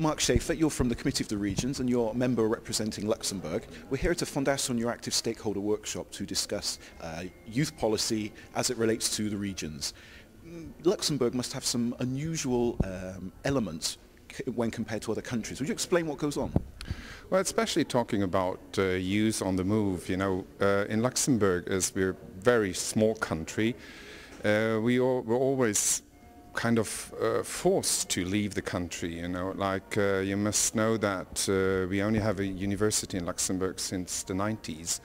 Marc Schaefer, you're from the Committee of the Regions and you're a member representing Luxembourg. We're here at a Fondation EurActiv Stakeholder Workshop to discuss youth policy as it relates to the regions. Luxembourg must have some unusual elements when compared to other countries. Would you explain what goes on? Well, especially talking about youth on the move, you know, in Luxembourg, as we're a very small country, we're always kind of forced to leave the country, you know, like you must know that we only have a university in Luxembourg since the 90s,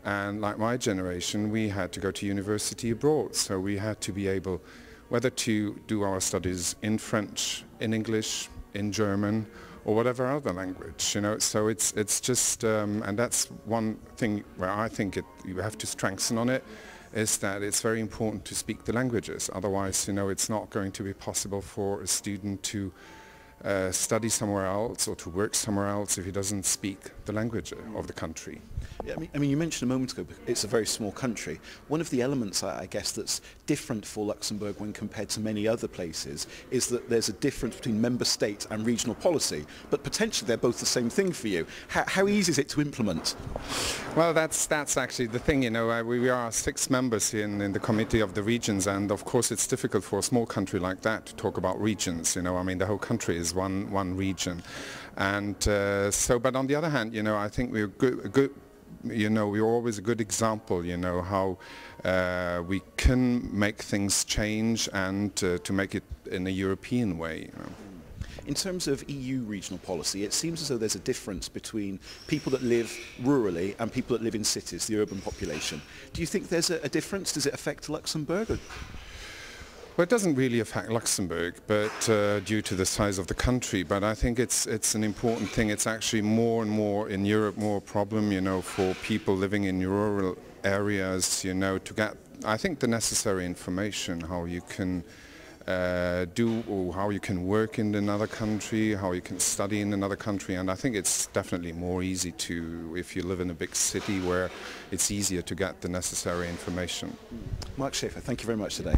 and like my generation we had to go to university abroad, so we had to be able whether to do our studies in French, in English, in German or whatever other language, you know, so it's just and that's one thing where I think you have to strengthen on it, is that it's very important to speak the languages. Otherwise, you know, it's not going to be possible for a student to study somewhere else or to work somewhere else if he doesn't speak the language of the country. Yeah, I mean, you mentioned a moment ago, it's a very small country. One of the elements, I guess, that's different for Luxembourg when compared to many other places is that there's a difference between member state and regional policy, but potentially they're both the same thing for you. How easy is it to implement? Well, that's actually the thing, you know, we are 6 members in the Committee of the Regions, and of course it's difficult for a small country like that to talk about regions, you know, I mean the whole country is one region, and so, but on the other hand, you know, I think we're good, you know, we're always a good example, you know, how we can make things change and to make it in a European way, you know. In terms of EU regional policy, it seems as though there's a difference between people that live rurally and people that live in cities, the urban population. Do you think there's a difference? Does it affect Luxembourg? Well, it doesn't really affect Luxembourg, but due to the size of the country. But I think it's an important thing. It's actually more and more in Europe, more a problem, you know, for people living in rural areas, you know, to get, I think, the necessary information, how you can do, or how you can work in another country, how you can study in another country. And I think it's definitely more easy to, if you live in a big city where it's easier to get the necessary information. Marc Schaefer, thank you very much today.